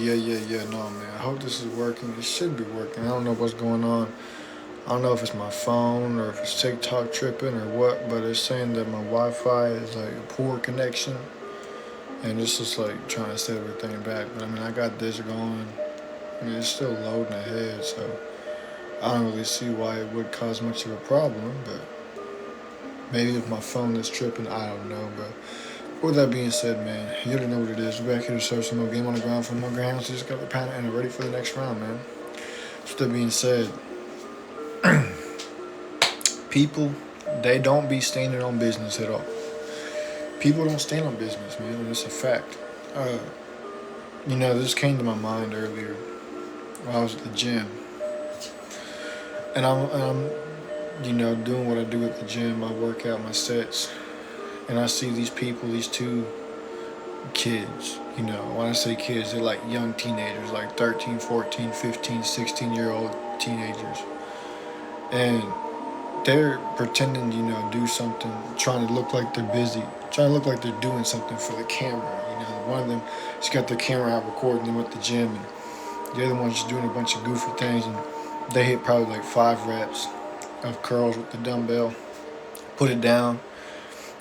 No, man. I hope this is working. It should be working. I don't know what's going on. I don't know if it's my phone or if it's TikTok tripping or what, but it's saying that my Wi-Fi is like a poor connection, and it's just like trying to set everything back. But I mean, I got this going. I mean, it's still loading ahead, so I don't really see why it would cause much of a problem. But maybe if my phone is tripping, I don't know. But with that being said, man, you already know what it is. We're back here to serve some more game on the ground for more grounds. Just got the panel and ready for the next round, man. With that being said, people, they don't be standing on business at all. People don't stand on business, man, and it's a fact. Uh, this came to my mind earlier when I was at the gym, and I'm doing what I do at the gym. I work out my sets, and I see these people, these two kids. When I say kids, they're like young teenagers, like 13, 14, 15, 16-year-old teenagers. And they're pretending, do something, trying to look like they're busy, trying to look like they're doing something for the camera. One of them has got their camera out recording them at the gym, and the other one's just doing a bunch of goofy things. And they hit probably like 5 reps of curls with the dumbbell, put it down.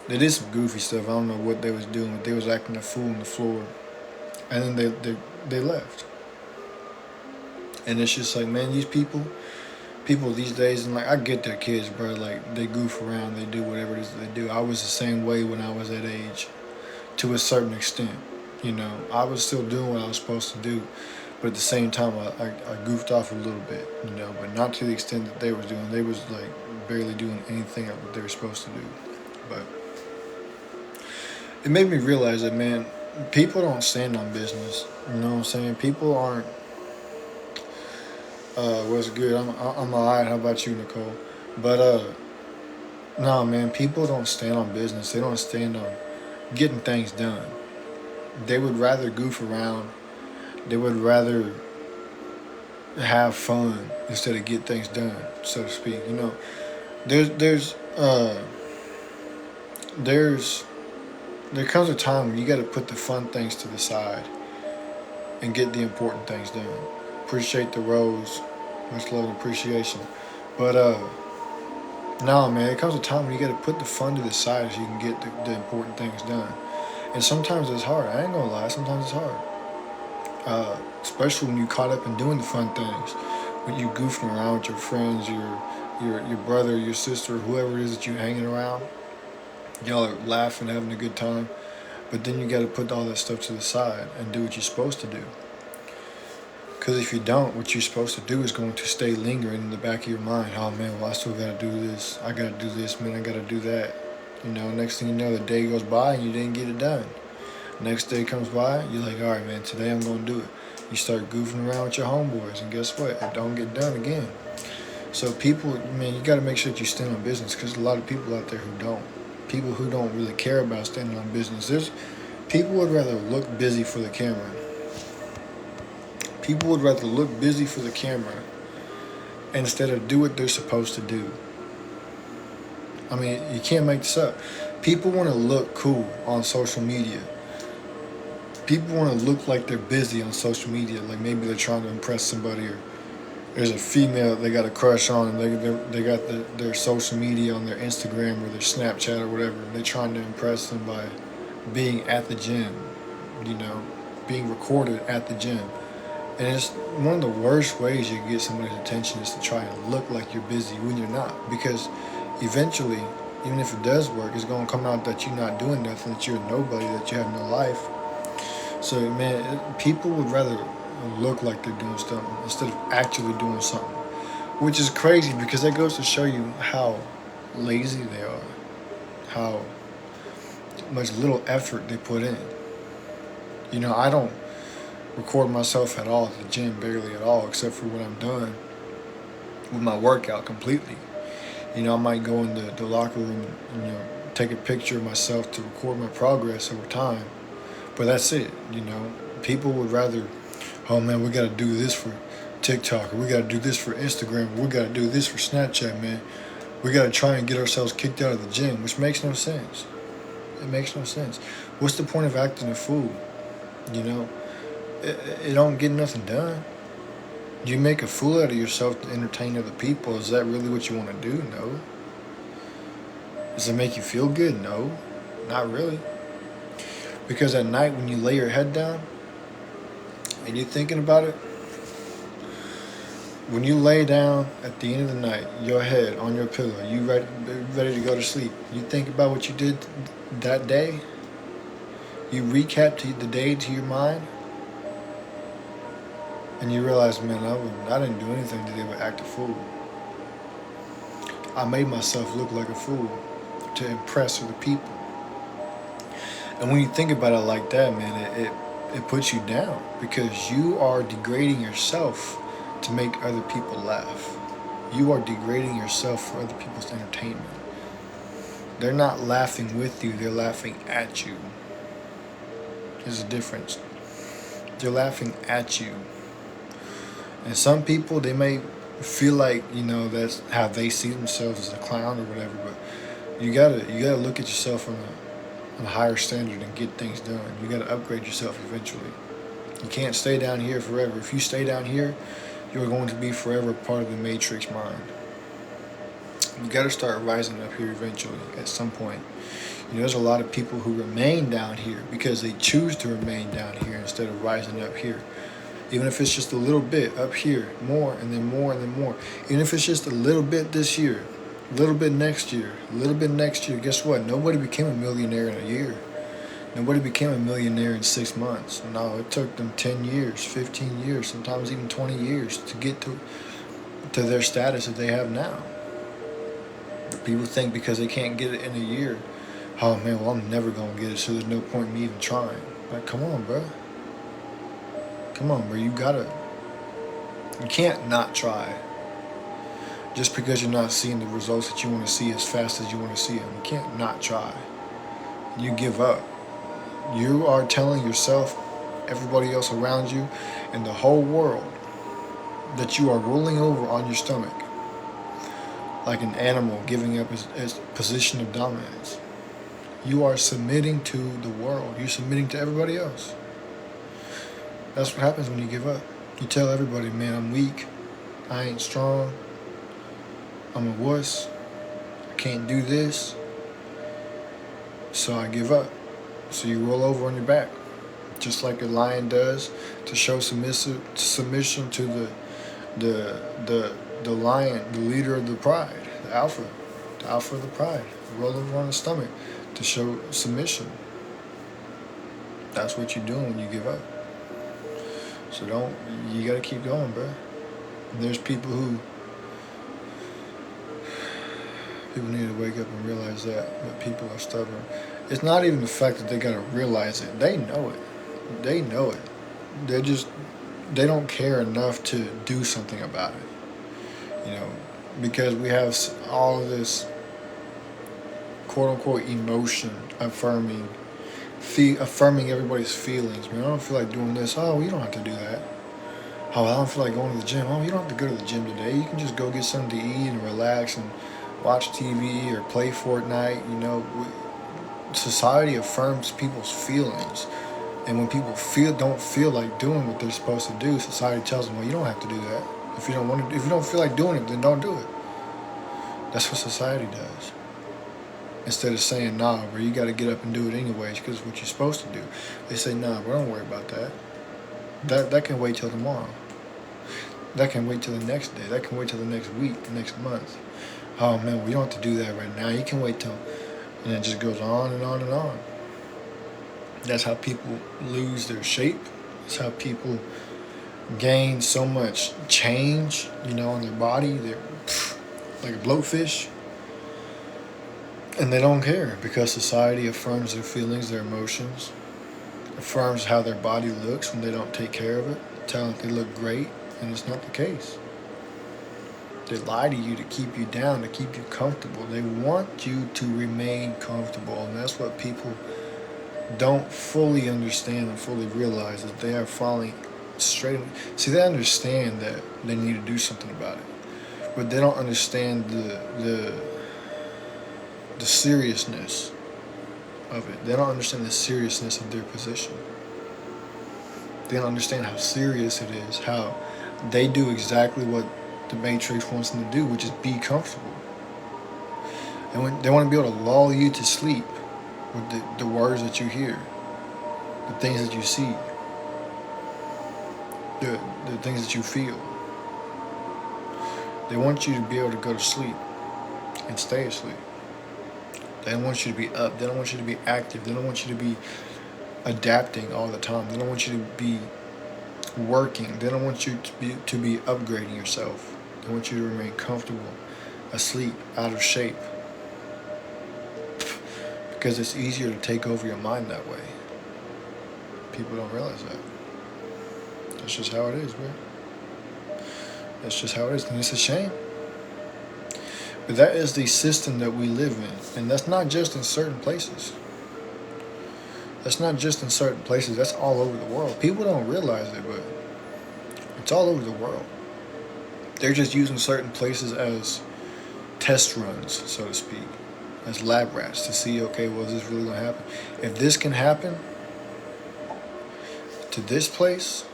They did some goofy stuff. I don't know what they was doing, but they was acting a fool on the floor. And then they left. And it's just like, man, these people these days, and like I get their kids, bro. Like they goof around, they do whatever it is that they do. I was the same way when I was that age, to a certain extent. I was still doing what I was supposed to do, but at the same time, I goofed off a little bit. But not to the extent that they was doing. They was like barely doing anything that they were supposed to do. But it made me realize that, man, people don't stand on business. You know what I'm saying? People aren't. What's good? I'm alright. How about you, Nicole? But no, man, people don't stand on business. They don't stand on getting things done. They would rather goof around. They would rather have fun instead of get things done, so to speak. There's there's uh there's there comes a time when you got to put the fun things to the side and get the important things done. Appreciate the rose, much love and appreciation. But no, man, it comes a time when you got to put the fun to the side so you can get the important things done. And sometimes it's hard. I ain't gonna lie. Sometimes it's hard. Especially when you caught up in doing the fun things, when you goofing around with your friends, your brother, your sister, whoever it is that you hanging around. Y'all are laughing, having a good time. But then you got to put all that stuff to the side and do what you're supposed to do. Because if you don't, what you're supposed to do is going to stay lingering in the back of your mind. Oh man, well I still gotta do this. I gotta do this, man. I gotta do that. Next thing you know, the day goes by and you didn't get it done. Next day comes by, you're like, all right, man, today I'm gonna do it. You start goofing around with your homeboys, and guess what? It don't get done again. So people, man, you gotta make sure that you stand on business, because there's a lot of people out there who don't. People who don't really care about standing on business. There's people would rather look busy for the camera. People would rather look busy for the camera instead of do what they're supposed to do. I mean, you can't make this up. People want to look cool on social media. People want to look like they're busy on social media, like maybe they're trying to impress somebody, or there's a female they got a crush on, and they got their social media on their Instagram or their Snapchat or whatever, and they're trying to impress them by being at the gym, being recorded at the gym. And it's one of the worst ways you can get somebody's attention is to try and look like you're busy when you're not. Because eventually, even if it does work, it's going to come out that you're not doing nothing, that you're nobody, that you have no life. So, man, people would rather look like they're doing something instead of actually doing something. Which is crazy, because that goes to show you how lazy they are, how much little effort they put in. I don't record myself at all at the gym, barely at all, except for when I'm done with my workout completely. I might go in the locker room and, take a picture of myself to record my progress over time. But that's it, People would rather, oh man, we got to do this for TikTok, or we got to do this for Instagram, or we got to do this for Snapchat, man. We got to try and get ourselves kicked out of the gym, which makes no sense. It makes no sense. What's the point of acting a fool? it don't get nothing done. You make a fool out of yourself to entertain other people. Is that really what you want to do? No. Does it make you feel good? No, not really. Because at night when you lay your head down and you're thinking about it, when you lay down at the end of the night, your head on your pillow, you ready to go to sleep. You think about what you did that day. You recap the day to your mind, and you realize, man, I didn't do anything today but act a fool. I made myself look like a fool to impress other people. And when you think about it like that, man, it puts you down because you are degrading yourself to make other people laugh. You are degrading yourself for other people's entertainment. They're not laughing with you, they're laughing at you. There's a difference. They're laughing at you. And some people, they may feel like, that's how they see themselves as a clown or whatever, but you gotta look at yourself on a higher standard and get things done. You gotta upgrade yourself eventually. You can't stay down here forever. If you stay down here, you're going to be forever part of the matrix mind. You gotta start rising up here eventually at some point. There's a lot of people who remain down here because they choose to remain down here instead of rising up here. Even if it's just a little bit up here, more and then more and then more. Even if it's just a little bit this year, a little bit next year, a little bit next year. Guess what? Nobody became a millionaire in a year. Nobody became a millionaire in 6 months. No, it took them 10 years, 15 years, sometimes even 20 years to get to their status that they have now. People think because they can't get it in a year, oh man, well I'm never going to get it, so there's no point in me even trying. Like, come on, bro. Come on, bro. You can't not try. Just because you're not seeing the results that you want to see as fast as you want to see them. You can't not try. You give up. You are telling yourself, everybody else around you, and the whole world that you are rolling over on your stomach like an animal giving up its position of dominance. You are submitting to the world. You're submitting to everybody else. That's what happens when you give up. You tell everybody, man, I'm weak. I ain't strong. I'm a wuss. I can't do this. So I give up. So you roll over on your back, just like a lion does, to show submission to the lion, the leader of the pride, the alpha of the pride. Roll over on the stomach to show submission. That's what you're doing when you give up. So you gotta keep going, bro. And there's people need to wake up and realize that people are stubborn. It's not even the fact that they gotta realize it. They know it. They know it. They don't care enough to do something about it. Because we have all of this quote unquote emotion affirming everybody's feelings. Man, I don't feel like doing this. Oh, you don't have to do that. Oh, I don't feel like going to the gym. Oh, you don't have to go to the gym today. You can just go get something to eat and relax and watch TV or play Fortnite. Society affirms people's feelings. And when people don't feel like doing what they're supposed to do, society tells them, well, you don't have to do that. If you don't feel like doing it, then don't do it. That's what society does. Instead of saying, nah, bro, you got to get up and do it anyways because it's what you're supposed to do. They say, nah, bro, don't worry about that. That can wait till tomorrow. That can wait till the next day. That can wait till the next week, the next month. Oh, man, we don't have to do that right now. You can wait till... And it just goes on and on and on. That's how people lose their shape. That's how people gain so much change, on their body. They're like a blowfish. And they don't care because society affirms their feelings, their emotions, affirms how their body looks when they don't take care of it, tell them they look great, and it's not the case. They lie to you to keep you down, to keep you comfortable. They want you to remain comfortable, and that's what people don't fully understand and fully realize, that they are falling straight. See, they understand that they need to do something about it, but they don't understand the seriousness of it. They don't understand the seriousness of their position. They don't understand how serious it is, how they do exactly what the Matrix wants them to do, which is be comfortable. And they want to be able to lull you to sleep with the words that you hear, the things that you see, the things that you feel. They want you to be able to go to sleep and stay asleep. They don't want you to be up. They don't want you to be active. They don't want you to be adapting all the time. They don't want you to be working. They don't want you to be upgrading yourself. They want you to remain comfortable, asleep, out of shape. Because it's easier to take over your mind that way. People don't realize that. That's just how it is, man. That's just how it is, and it's a shame. But that is the system that we live in, and that's not just in certain places. That's not just in certain places. That's all over the world. People don't realize it, but it's all over the world. They're just using certain places as test runs, so to speak, as lab rats to see, okay, well, is this really going to happen? If this can happen to this place,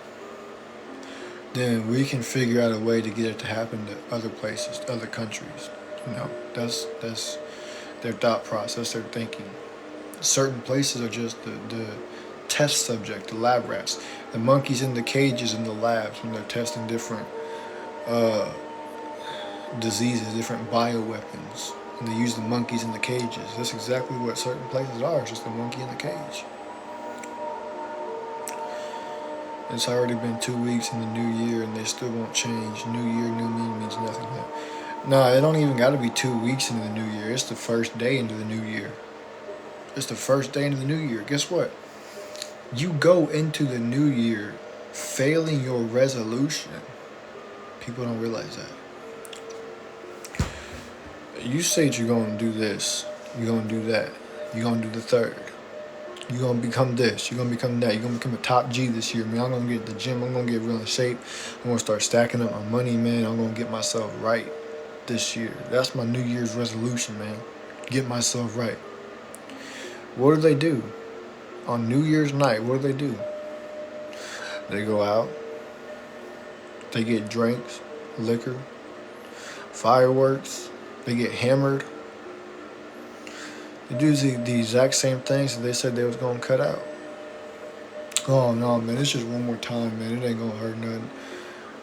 then we can figure out a way to get it to happen to other places, to other countries. You know, that's their thought process, their thinking. Certain places are just the test subject, the lab rats, the monkeys in the cages in the labs when they're testing different diseases, different bioweapons, and they use the monkeys in the cages. That's exactly what certain places are. It's just a monkey in the cage. It's already been 2 weeks in the new year and they still won't change. New year, new me means nothing. No, it don't even got to be 2 weeks into the new year. It's the first day into the new year. It's the first day into the new year. Guess what? You go into the new year failing your resolution. People don't realize that. You say that you're going to do this. You're going to do that. You're going to do the third. You're going to become this. You're going to become that. You're going to become a top G this year, man. I'm going to get to the gym. I'm going to get real in shape. I'm going to start stacking up my money, man. I'm going to get myself right this year. That's my New Year's resolution, man. Get myself right. What do? On New Year's night, what do? They go out. They get drinks, liquor, fireworks. They get hammered. They do the exact same things that they said they was going to cut out. Oh, no, man, it's just one more time, man. It ain't going to hurt nothing.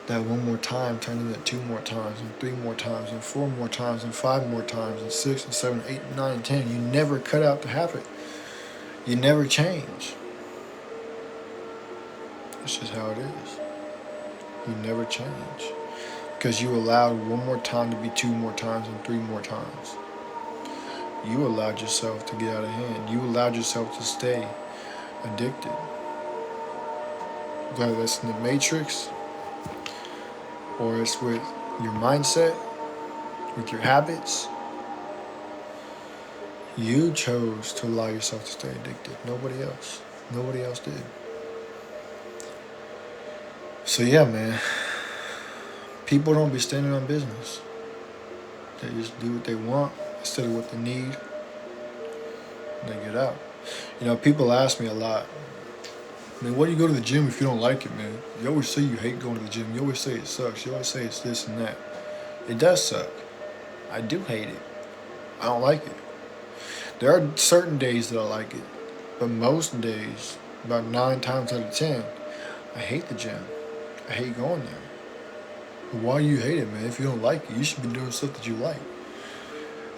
That one more time turned into 2 more times, and 3 more times, and 4 more times, and 5 more times, and 6, and 7, 8, 9, and 10. You never cut out the habit. You never change. That's just how it is. You never change. Because you allowed one more time to be 2 more times and 3 more times. You allowed yourself to get out of hand. You allowed yourself to stay addicted. Whether that's in the Matrix, or it's with your mindset, with your habits, you chose to allow yourself to stay addicted. Nobody else. Nobody else did. So yeah, man. People don't be standing on business. They just do what they want instead of what they need. And they get out. You know, people ask me a lot, man, why do you go to the gym if you don't like it, man? You always say you hate going to the gym. You always say it sucks. You always say it's this and that. It does suck. I do hate it. I don't like it. There are certain days that I like it. But most days, about 9 times out of 10, I hate the gym. I hate going there. But why do you hate it, man? If you don't like it, you should be doing stuff that you like.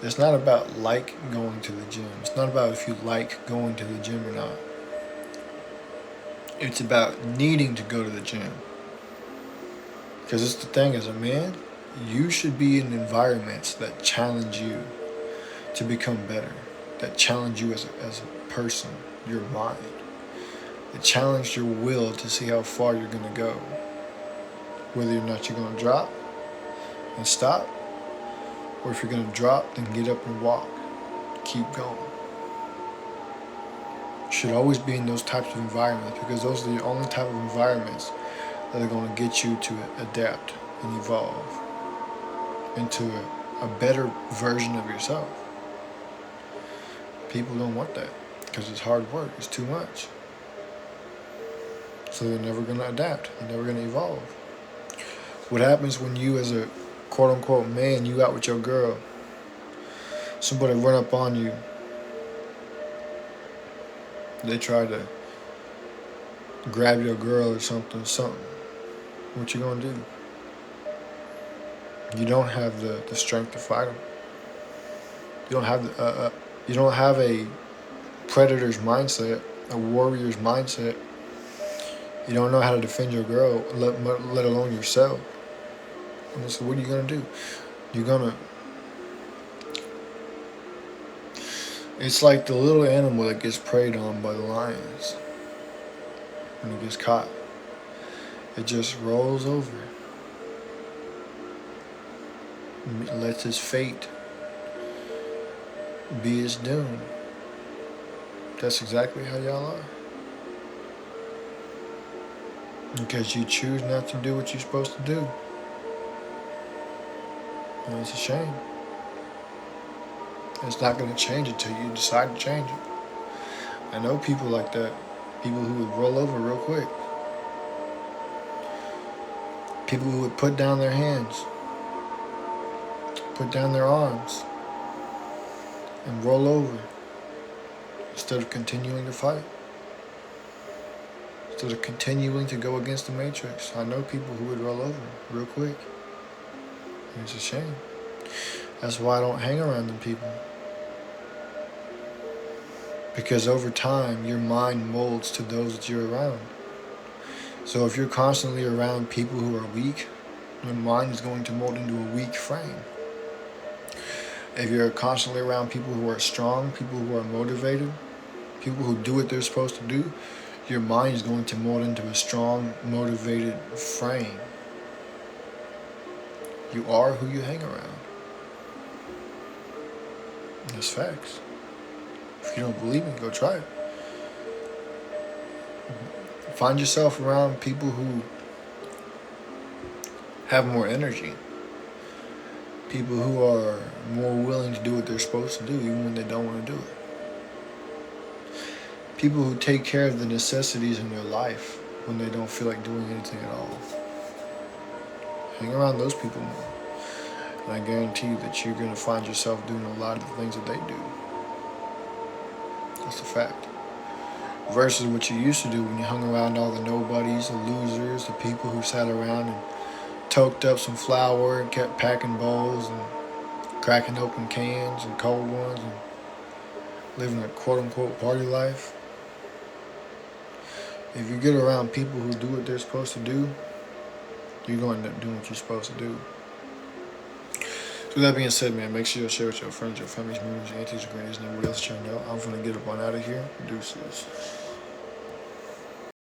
It's not about like going to the gym. It's not about if you like going to the gym or not. It's about needing to go to the gym. Because it's the thing, as a man, you should be in environments that challenge you to become better. That challenge you as a person, your mind. That challenge your will to see how far you're going to go. Whether or not you're going to drop and stop, or if you're going to drop, then get up and walk. Keep going. Should always be in those types of environments, because those are the only type of environments that are going to get you to adapt and evolve into a better version of yourself. People don't want that because it's hard work. It's too much. So they're never going to adapt. They're never going to evolve. What happens when you, as a quote unquote man, you out with your girl, somebody run up on you, they try to grab your girl or something, what you gonna do? You don't have the strength to fight them. You don't have you don't have a predator's mindset, a warrior's mindset. You don't know how to defend your girl, let alone yourself. And so what are you gonna do? You're gonna. It's like the little animal that gets preyed on by the lions when it gets caught. It just rolls over, lets its fate be its doom. That's exactly how y'all are. Because you choose not to do what you're supposed to do. And it's a shame. It's not going to change until you decide to change it. I know people like that. People who would roll over real quick. People who would put down their hands, put down their arms, and roll over instead of continuing to fight. Instead of continuing to go against the matrix. I know people who would roll over real quick. And it's a shame. That's why I don't hang around them people. Because over time, your mind molds to those that you're around. So if you're constantly around people who are weak, your mind is going to mold into a weak frame. If you're constantly around people who are strong, people who are motivated, people who do what they're supposed to do, your mind is going to mold into a strong, motivated frame. You are who you hang around. That's facts. If you don't believe me, go try it. Find yourself around people who have more energy. People who are more willing to do what they're supposed to do, even when they don't want to do it. People who take care of the necessities in their life when they don't feel like doing anything at all. Hang around those people more. And I guarantee you that you're going to find yourself doing a lot of the things that they do. That's a fact. Versus what you used to do when you hung around all the nobodies, the losers, the people who sat around and toked up some flour and kept packing bowls and cracking open cans and cold ones and living a quote-unquote party life. If you get around people who do what they're supposed to do, you're going to end up doing what you're supposed to do. So with that being said, man, make sure you share with your friends, your families, members, your aunties, your grannies, and everybody else you know. I'm going to get up on out of here. Deuces.